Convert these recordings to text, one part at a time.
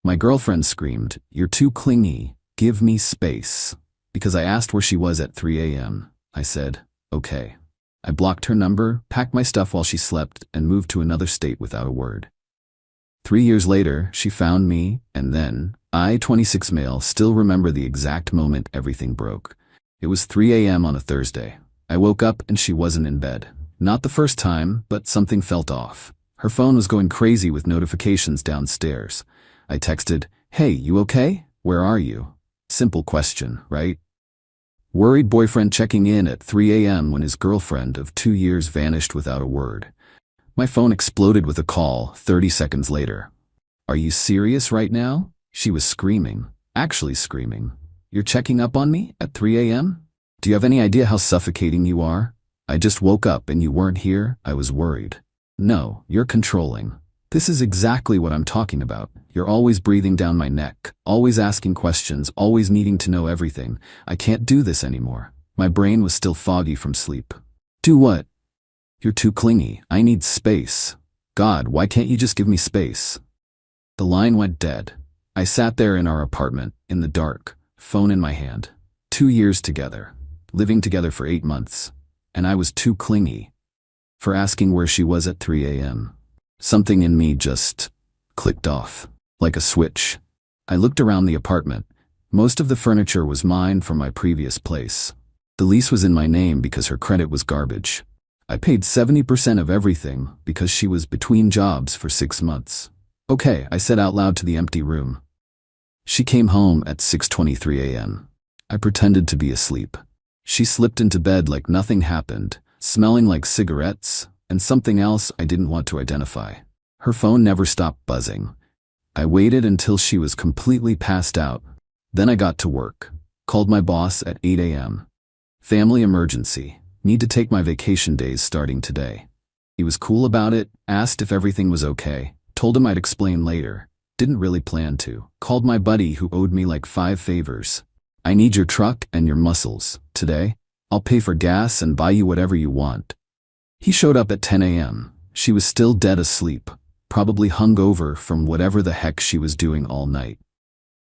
My girlfriend screamed, "You're too clingy. Give me space." Because I asked where she was at 3 a.m. I said, "Okay." I blocked her number, packed my stuff while she slept, and moved to another state without a word. 3 years later, she found me, and then, I, 26 male, still remember the exact moment everything broke. It was 3 a.m. on a Thursday. I woke up and she wasn't in bed. Not the first time, but something felt off. Her phone was going crazy with notifications downstairs. I texted, "Hey, you okay? Where are you?" Simple question, right? Worried boyfriend checking in at 3 a.m. when his girlfriend of 2 years vanished without a word. My phone exploded with a call 30 seconds later. "Are you serious right now?" She was screaming, actually screaming. "You're checking up on me at 3 a.m.? Do you have any idea how suffocating you are? I just woke up and you weren't here." I was worried. "No, you're controlling. This is exactly what I'm talking about. You're always breathing down my neck, always asking questions, always needing to know everything. I can't do this anymore." My brain was still foggy from sleep. "Do what?" "You're too clingy. I need space. God, why can't you just give me space?" The line went dead. I sat there in our apartment, in the dark, phone in my hand. 2 years together, living together for 8 months, and I was too clingy. For asking where she was at 3 a.m. Something in me just clicked off, like a switch. I looked around the apartment. Most of the furniture was mine from my previous place. The lease was in my name because her credit was garbage. I paid 70% of everything because she was between jobs for 6 months. "Okay," I said out loud to the empty room. She came home at 6:23 a.m. I pretended to be asleep. She slipped into bed like nothing happened, smelling like cigarettes and something else I didn't want to identify. Her phone never stopped buzzing. I waited until she was completely passed out. Then I got to work. Called my boss at 8 a.m. "Family emergency. Need to take my vacation days starting today." He was cool about it, asked if everything was okay, told him I'd explain later. Didn't really plan to. Called my buddy who owed me like 5 favors. "I need your truck and your muscles today. I'll pay for gas and buy you whatever you want." He showed up at 10 a.m. She was still dead asleep, probably hungover from whatever the heck she was doing all night.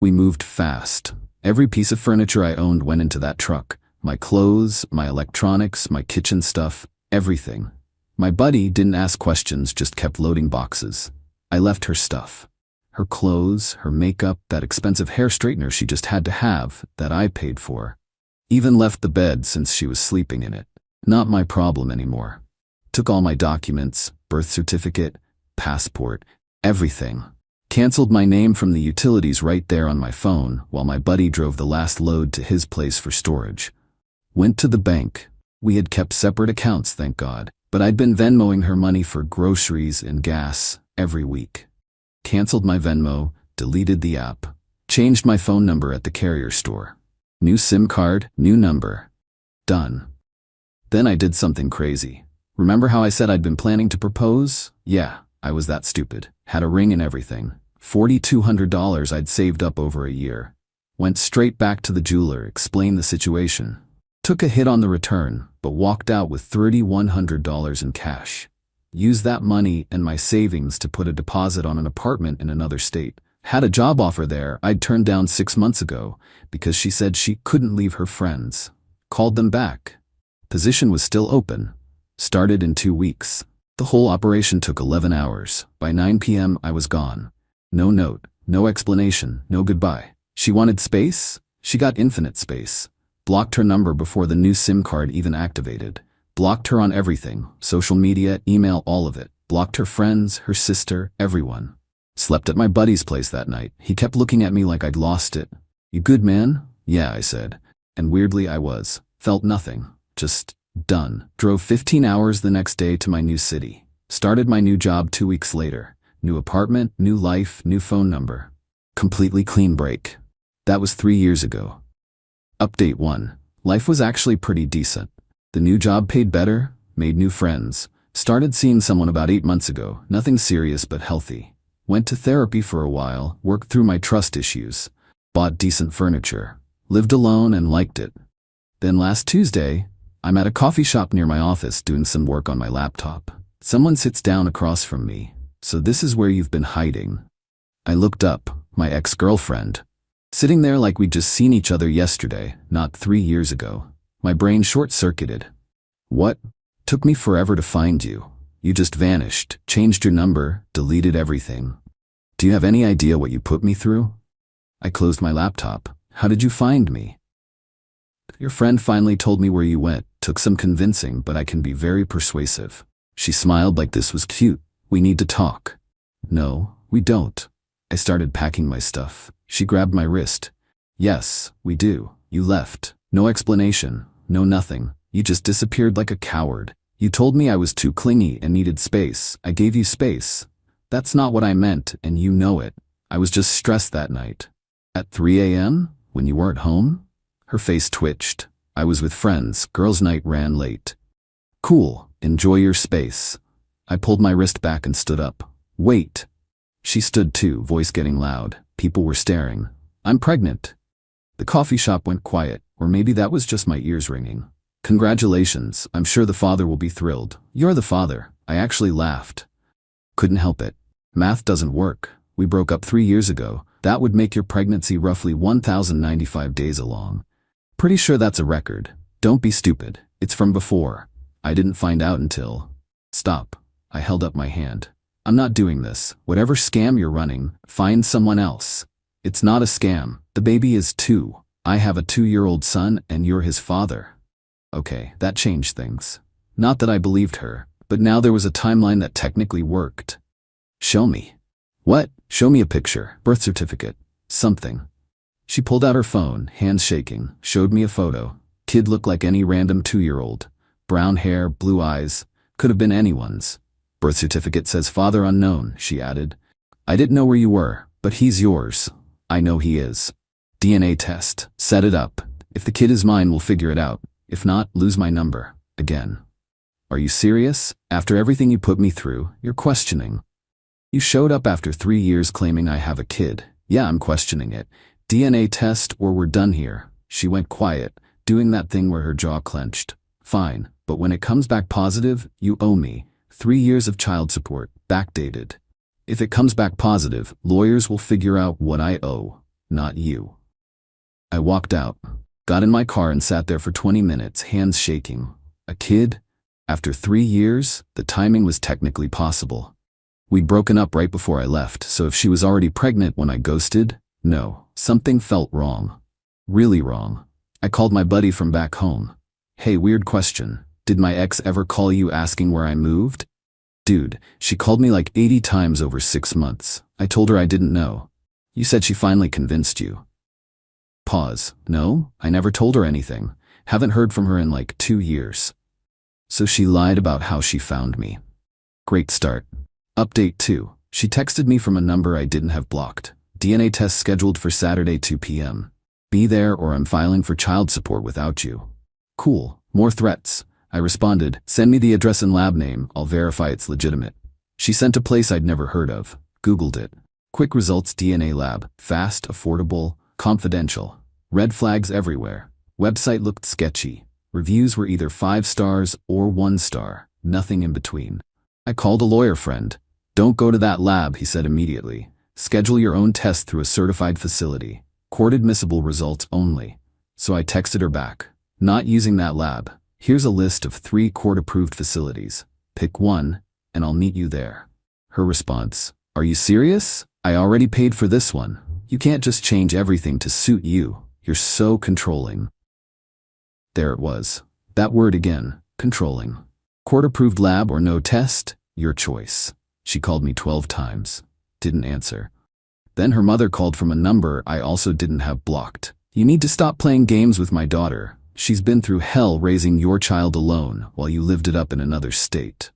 We moved fast. Every piece of furniture I owned went into that truck. My clothes, my electronics, my kitchen stuff, everything. My buddy didn't ask questions, just kept loading boxes. I left her stuff. Her clothes, her makeup, that expensive hair straightener she just had to have, that I paid for. Even left the bed since she was sleeping in it. Not my problem anymore. Took all my documents, birth certificate, passport, everything. Canceled my name from the utilities right there on my phone while my buddy drove the last load to his place for storage. Went to the bank. We had kept separate accounts, thank God, but I'd been Venmoing her money for groceries and gas every week. Canceled my Venmo, deleted the app, changed my phone number at the carrier store. New SIM card, new number. Done. Then I did something crazy. Remember how I said I'd been planning to propose? Yeah, I was that stupid. Had a ring and everything. $4,200 I'd saved up over a year. Went straight back to the jeweler, explained the situation. Took a hit on the return, but walked out with $3,100 in cash. Used that money and my savings to put a deposit on an apartment in another state. Had a job offer there I'd turned down 6 months ago because she said she couldn't leave her friends. Called them back. Position was still open. Started in 2 weeks. The whole operation took 11 hours. By 9 p.m. I was gone. No note, no explanation, no goodbye. She wanted space? She got infinite space. Blocked her number before the new SIM card even activated. Blocked her on everything, social media, email, all of it. Blocked her friends, her sister, everyone. Slept at my buddy's place that night. He kept looking at me like I'd lost it. "You good, man?" "Yeah," I said. And weirdly I was. Felt nothing. Just done. Drove 15 hours the next day to my new city. Started my new job 2 weeks later. New apartment, new life, new phone number. Completely clean break. That was 3 years ago. Update 1. Life was actually pretty decent. The new job paid better, made new friends. Started seeing someone about 8 months ago. Nothing serious but healthy. Went to therapy for a while, worked through my trust issues. Bought decent furniture. Lived alone and liked it. Then last Tuesday, I'm at a coffee shop near my office doing some work on my laptop. Someone sits down across from me. "So this is where you've been hiding." I looked up, My ex-girlfriend. Sitting there like we'd just seen each other yesterday, not 3 years ago. My brain short-circuited. What? Took me forever to find you. You just vanished, changed your number, deleted everything. Do you have any idea what you put me through? I closed my laptop. How did you find me? Your friend finally told me where you went. Took some convincing, but I can be very persuasive. She smiled like this was cute. We need to talk. No, we don't. I started packing my stuff. She grabbed my wrist. Yes, we do. You left. No explanation. No nothing. You just disappeared like a coward. You told me I was too clingy and needed space. I gave you space. That's not what I meant, and you know it. I was just stressed that night. At 3 a.m., when you weren't home? Her face twitched. I was with friends. Girls' night ran late. Cool. Enjoy your space. I pulled my wrist back and stood up. Wait. She stood too, voice getting loud. People were staring. I'm pregnant. The coffee shop went quiet, or maybe that was just my ears ringing. Congratulations. I'm sure the father will be thrilled. You're the father. I actually laughed. Couldn't help it. Math doesn't work. We broke up 3 years ago. That would make your pregnancy roughly 1,095 days along. Pretty sure that's a record. Don't be stupid. It's from before. I didn't find out until... Stop. I held up my hand. I'm not doing this. Whatever scam you're running, find someone else. It's not a scam. The baby is 2. I have a 2-year-old son and you're his father. Okay, that changed things. Not that I believed her, but now there was a timeline that technically worked. Show me. What? Show me a picture, birth certificate, something. She pulled out her phone, hands shaking, showed me a photo. Kid looked like any random 2-year-old. Brown hair, blue eyes, could have been anyone's. Birth certificate says father unknown, she added. I didn't know where you were, but he's yours. I know he is. DNA test. Set it up. If the kid is mine, we'll figure it out. If not, lose my number. Again. Are you serious? After everything you put me through, you're questioning. You showed up after 3 years claiming I have a kid. Yeah, I'm questioning it. DNA test or we're done here. She went quiet, doing that thing where her jaw clenched. Fine, but when it comes back positive, you owe me 3 years of child support, backdated. If it comes back positive, lawyers will figure out what I owe, not you. I walked out, got in my car and sat there for 20 minutes, hands shaking. A kid? After 3 years, the timing was technically possible. We'd broken up right before I left, so if she was already pregnant when I ghosted, no, something felt wrong. Really wrong. I called my buddy from back home. Hey, weird question. Did my ex ever call you asking where I moved? Dude, she called me like 80 times over 6 months. I told her I didn't know. You said she finally convinced you. Pause. No, I never told her anything. Haven't heard from her in like 2 years. So she lied about how she found me. Great start. Update 2. She texted me from a number I didn't have blocked. DNA test scheduled for Saturday 2 p.m. Be there or I'm filing for child support without you. Cool. More threats. I responded, send me the address and lab name, I'll verify it's legitimate. She sent a place I'd never heard of. Googled it. Quick results DNA lab. Fast, affordable, confidential. Red flags everywhere. Website looked sketchy. Reviews were either 5 stars or 1 star. Nothing in between. I called a lawyer friend. Don't go to that lab, he said immediately. Schedule your own test through a certified facility. Court-admissible results only. So I texted her back. Not using that lab. Here's a list of 3 court-approved facilities. Pick one, and I'll meet you there. Her response. Are you serious? I already paid for this one. You can't just change everything to suit you. You're so controlling. There it was. That word again. Controlling. Court-approved lab or no test? Your choice. She called me 12 times. Didn't answer. Then her mother called from a number I also didn't have blocked. You need to stop playing games with my daughter. She's been through hell raising your child alone while you lived it up in another state.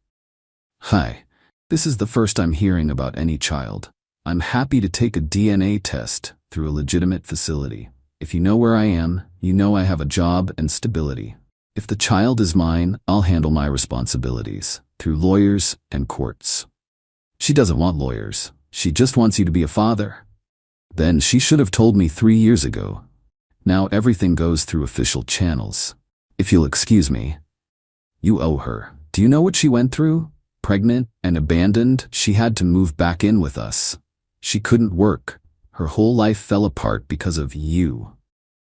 Hi. This is the first I'm hearing about any child. I'm happy to take a DNA test through a legitimate facility. If you know where I am, you know I have a job and stability. If the child is mine, I'll handle my responsibilities through lawyers and courts. She doesn't want lawyers. She just wants you to be a father. Then she should have told me 3 years ago. Now everything goes through official channels. If you'll excuse me. You owe her. Do you know what she went through? Pregnant and abandoned, she had to move back in with us. She couldn't work. Her whole life fell apart because of you.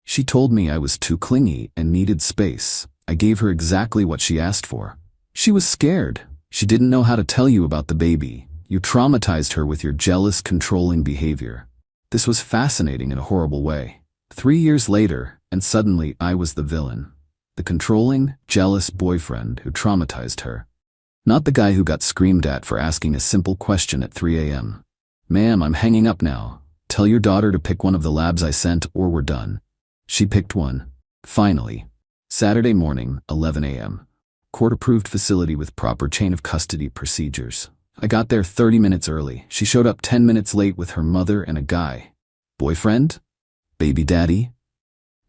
She told me I was too clingy and needed space. I gave her exactly what she asked for. She was scared. She didn't know how to tell you about the baby. You traumatized her with your jealous, controlling behavior. This was fascinating in a horrible way. 3 years later, and suddenly I was the villain. The controlling, jealous boyfriend who traumatized her. Not the guy who got screamed at for asking a simple question at 3 a.m. "Ma'am, I'm hanging up now. Tell your daughter to pick one of the labs I sent or we're done." She picked one. Finally. Saturday morning, 11 a.m. Court-approved facility with proper chain of custody procedures. I got there 30 minutes early. She showed up 10 minutes late with her mother and a guy. Boyfriend? Baby daddy?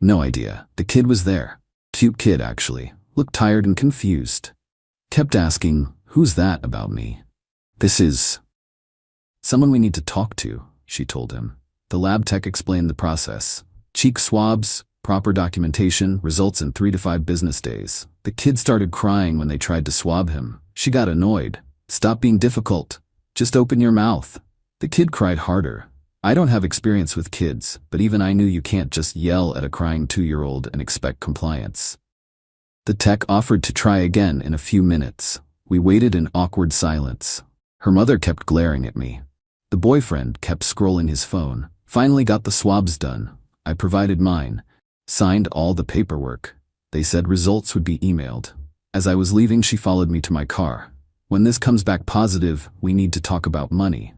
No idea. The kid was there. Cute kid, actually. Looked tired and confused. Kept asking, "Who's that about me?" "This is someone we need to talk to," she told him. The lab tech explained the process. Cheek swabs, proper documentation, results in 3 to 5 business days. The kid started crying when they tried to swab him. She got annoyed. "Stop being difficult. Just open your mouth." The kid cried harder. I don't have experience with kids, but even I knew you can't just yell at a crying 2-year-old and expect compliance. The tech offered to try again in a few minutes. We waited in awkward silence. Her mother kept glaring at me. The boyfriend kept scrolling his phone. Finally got the swabs done. I provided mine. Signed all the paperwork. They said results would be emailed. As I was leaving, she followed me to my car. "When this comes back positive, we need to talk about money."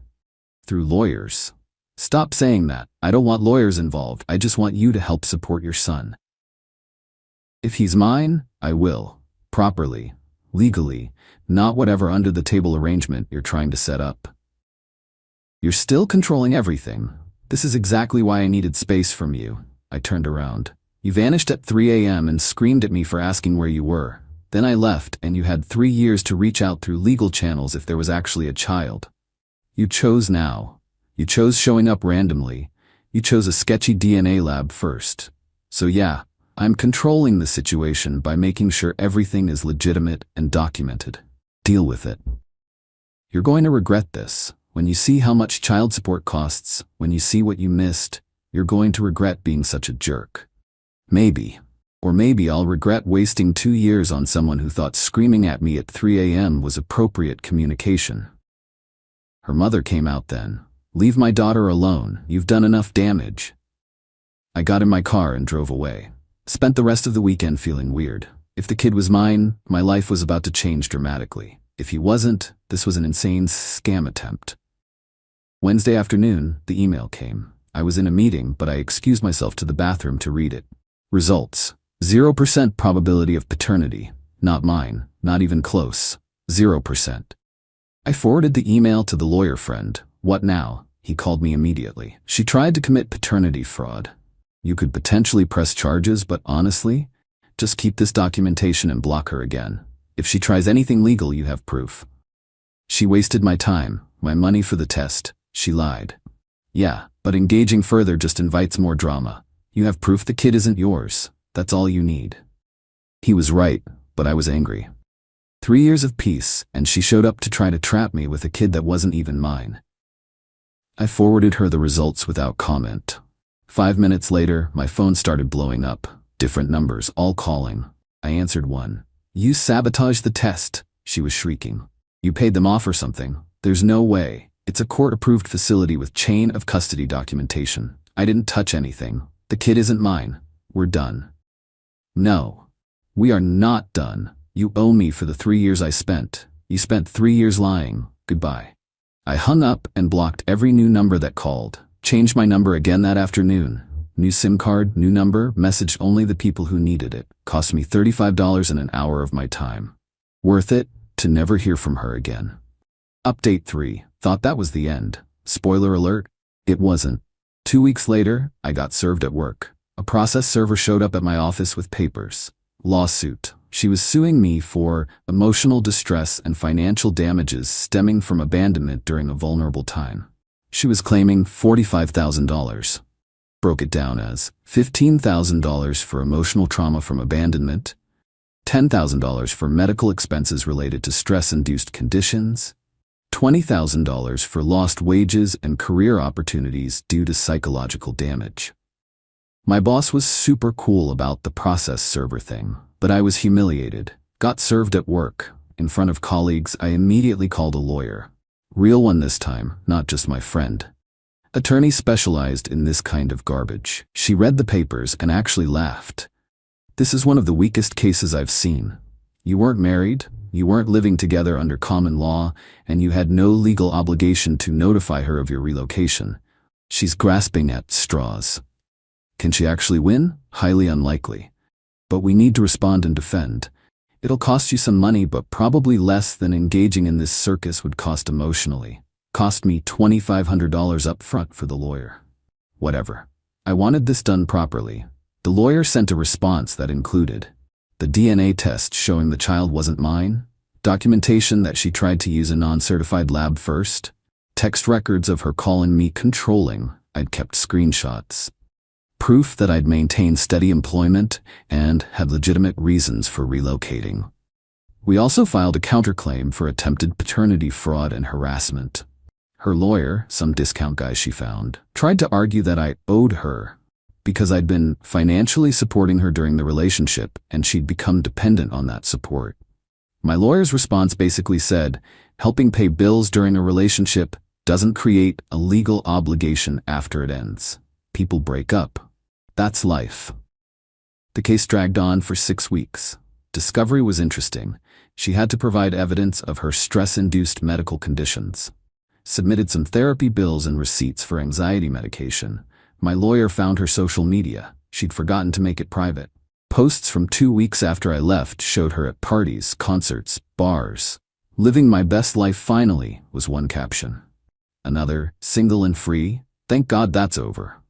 "Through lawyers." "Stop saying that. I don't want lawyers involved. I just want you to help support your son. If he's mine, I will. Properly. Legally. Not whatever under-the-table arrangement you're trying to set up." "You're still controlling everything. This is exactly why I needed space from you." I turned around. "You vanished at 3 a.m. and screamed at me for asking where you were. Then I left and you had 3 years to reach out through legal channels if there was actually a child. You chose now. You chose showing up randomly. You chose a sketchy DNA lab first. So yeah, I'm controlling the situation by making sure everything is legitimate and documented. Deal with it. You're going to regret this. When you see how much child support costs, when you see what you missed, you're going to regret being such a jerk. Maybe. Or maybe I'll regret wasting 2 years on someone who thought screaming at me at 3 a.m. was appropriate communication." Her mother came out then. "Leave my daughter alone. You've done enough damage." I got in my car and drove away. Spent the rest of the weekend feeling weird. If the kid was mine, my life was about to change dramatically. If he wasn't, this was an insane scam attempt. Wednesday afternoon, the email came. I was in a meeting, but I excused myself to the bathroom to read it. Results. 0% probability of paternity. Not mine. Not even close. 0%. I forwarded the email to the lawyer friend. "What now?" He called me immediately. "She tried to commit paternity fraud. You could potentially press charges, but honestly, just keep this documentation and block her again. If she tries anything legal, you have proof." She wasted my time, my money for the test. She lied. "Yeah, but engaging further just invites more drama. You have proof the kid isn't yours. That's all you need." He was right, but I was angry. 3 years of peace, and she showed up to try to trap me with a kid that wasn't even mine. I forwarded her the results without comment. 5 minutes later, my phone started blowing up. Different numbers, all calling. I answered one. "You sabotaged the test," she was shrieking. "You paid them off or something. There's no way. It's a court-approved facility with chain of custody documentation. I didn't touch anything. The kid isn't mine. We're done." "No. We are not done. You owe me for the 3 years I spent. You spent 3 years lying. Goodbye." I hung up and blocked every new number that called. Changed my number again that afternoon. New SIM card, new number, messaged only the people who needed it. Cost me $35 in an hour of my time. Worth it to never hear from her again. Update 3. Thought that was the end. Spoiler alert, it wasn't. 2 weeks later, I got served at work. A process server showed up at my office with papers. Lawsuit. She was suing me for emotional distress and financial damages stemming from abandonment during a vulnerable time. She was claiming $45,000. Broke it down as $15,000 for emotional trauma from abandonment, $10,000 for medical expenses related to stress-induced conditions, $20,000 for lost wages and career opportunities due to psychological damage. My boss was super cool about the process server thing, but I was humiliated. Got served at work. In front of colleagues, I immediately called a lawyer. Real one this time, not just my friend. Attorney specialized in this kind of garbage. She read the papers and actually laughed. This is one of the weakest cases I've seen. You weren't married, you weren't living together under common law, and you had no legal obligation to notify her of your relocation. She's grasping at straws. Can she actually win? Highly unlikely. But we need to respond and defend. It'll cost you some money, but probably less than engaging in this circus would cost emotionally. Cost me $2,500 up front for the lawyer. Whatever. I wanted this done properly. The lawyer sent a response that included the DNA test showing the child wasn't mine, documentation that she tried to use a non-certified lab first, text records of her calling me controlling, I'd kept screenshots, proof that I'd maintained steady employment and had legitimate reasons for relocating. We also filed a counterclaim for attempted paternity fraud and harassment. Her lawyer, some discount guy she found, tried to argue that I owed her because I'd been financially supporting her during the relationship and she'd become dependent on that support. My lawyer's response basically said, helping pay bills during a relationship doesn't create a legal obligation after it ends. People break up. That's life. The case dragged on for 6 weeks. Discovery was interesting. She had to provide evidence of her stress-induced medical conditions. Submitted some therapy bills and receipts for anxiety medication. My lawyer found her social media. She'd forgotten to make it private. Posts from 2 weeks after I left showed her at parties, concerts, bars. Living my best life finally, was one caption. Another, single and free. Thank God that's over.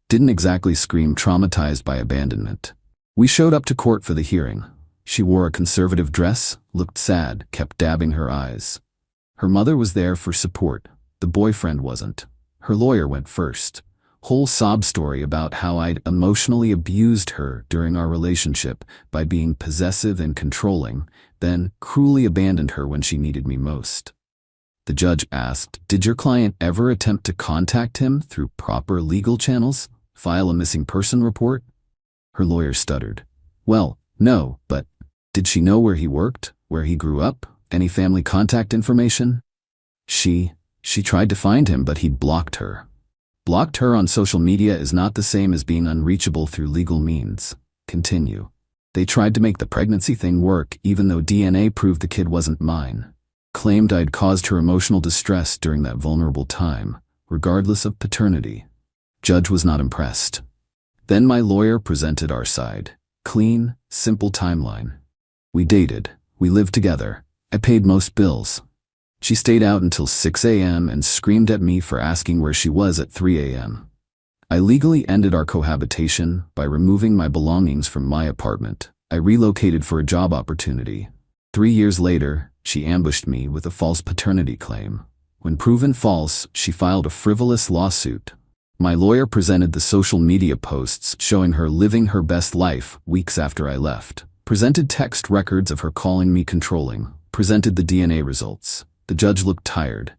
Didn't exactly scream traumatized by abandonment. We showed up to court for the hearing. She wore a conservative dress, looked sad, kept dabbing her eyes. Her mother was there for support. The boyfriend wasn't. Her lawyer went first. Whole sob story about how I'd emotionally abused her during our relationship by being possessive and controlling, then cruelly abandoned her when she needed me most. The judge asked, did your client ever attempt to contact him through proper legal channels? File a missing person report? Her lawyer stuttered. Well, no, but did she know where he worked, where he grew up, any family contact information? She tried to find him, but he'd blocked her. Blocked her on social media is not the same as being unreachable through legal means. Continue. They tried to make the pregnancy thing work even though DNA proved the kid wasn't mine. Claimed I'd caused her emotional distress during that vulnerable time, regardless of paternity. Judge was not impressed. Then my lawyer presented our side. Clean, simple timeline. We dated. We lived together. I paid most bills. She stayed out until 6 a.m. and screamed at me for asking where she was at 3 a.m. I legally ended our cohabitation by removing my belongings from my apartment. I relocated for a job opportunity. 3 years later, she ambushed me with a false paternity claim. When proven false, she filed a frivolous lawsuit. My lawyer presented the social media posts showing her living her best life weeks after I left. Presented text records of her calling me controlling. Presented the DNA results. The judge looked tired.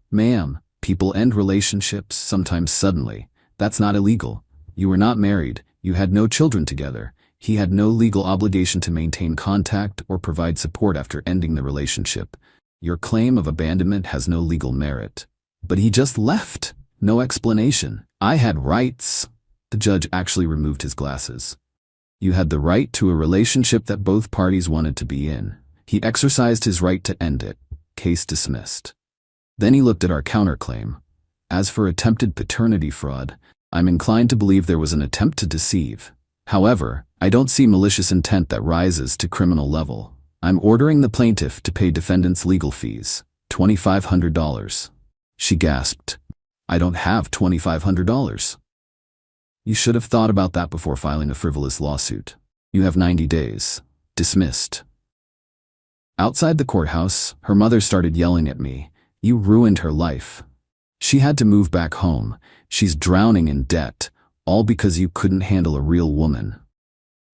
Ma'am, people end relationships, sometimes suddenly. That's not illegal. You were not married. You had no children together. He had no legal obligation to maintain contact or provide support after ending the relationship. Your claim of abandonment has no legal merit. But he just left. No explanation. I had rights. The judge actually removed his glasses. You had the right to a relationship that both parties wanted to be in. He exercised his right to end it. Case dismissed. Then he looked at our counterclaim. As for attempted paternity fraud, I'm inclined to believe there was an attempt to deceive. However, I don't see malicious intent that rises to criminal level. I'm ordering the plaintiff to pay defendant's legal fees, $2,500. She gasped. I don't have $2,500. You should have thought about that before filing a frivolous lawsuit. You have 90 days. Dismissed. Outside the courthouse, her mother started yelling at me. You ruined her life. She had to move back home. She's drowning in debt, all because you couldn't handle a real woman.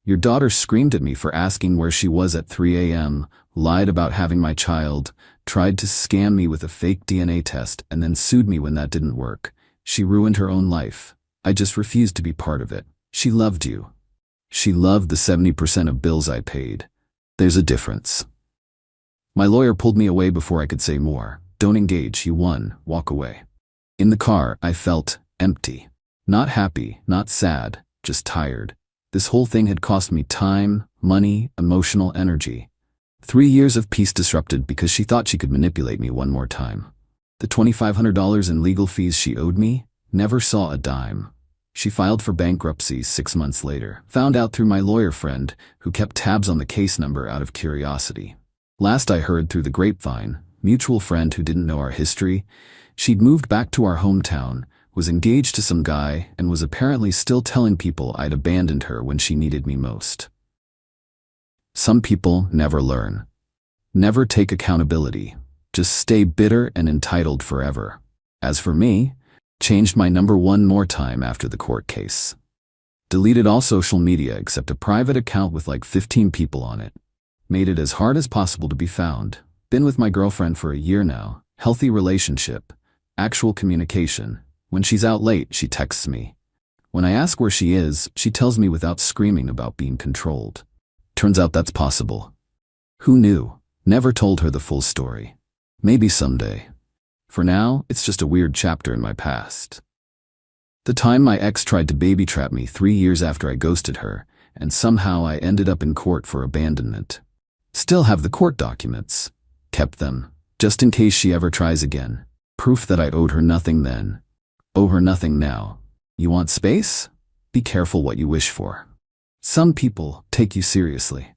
Your daughter screamed at me for asking where she was at 3 a.m., lied about having my child, tried to scam me with a fake DNA test, and then sued me when that didn't work. She ruined her own life. I just refused to be part of it. She loved you. She loved the 70% of bills I paid. There's a difference. My lawyer pulled me away before I could say more. Don't engage, you won, walk away. In the car, I felt empty. Not happy, not sad, just tired. This whole thing had cost me time, money, emotional energy. 3 years of peace disrupted because she thought she could manipulate me one more time. The $2,500 in legal fees she owed me, never saw a dime. She filed for bankruptcy 6 months later, found out through my lawyer friend, who kept tabs on the case number out of curiosity. Last I heard through the grapevine, mutual friend who didn't know our history, she'd moved back to our hometown, was engaged to some guy, and was apparently still telling people I'd abandoned her when she needed me most. Some people never learn. Never take accountability. Just stay bitter and entitled forever. As for me, changed my number one more time after the court case. Deleted all social media except a private account with like 15 people on it. Made it as hard as possible to be found. Been with my girlfriend for a year now. Healthy relationship. Actual communication. When she's out late, she texts me. When I ask where she is, she tells me without screaming about being controlled. Turns out that's possible. Who knew? Never told her the full story. Maybe someday. For now, it's just a weird chapter in my past. The time my ex tried to baby trap me 3 years after I ghosted her, and somehow I ended up in court for abandonment. Still have the court documents. Kept them, just in case she ever tries again. Proof that I owed her nothing then. Owe her nothing now. You want space? Be careful what you wish for. Some people take you seriously.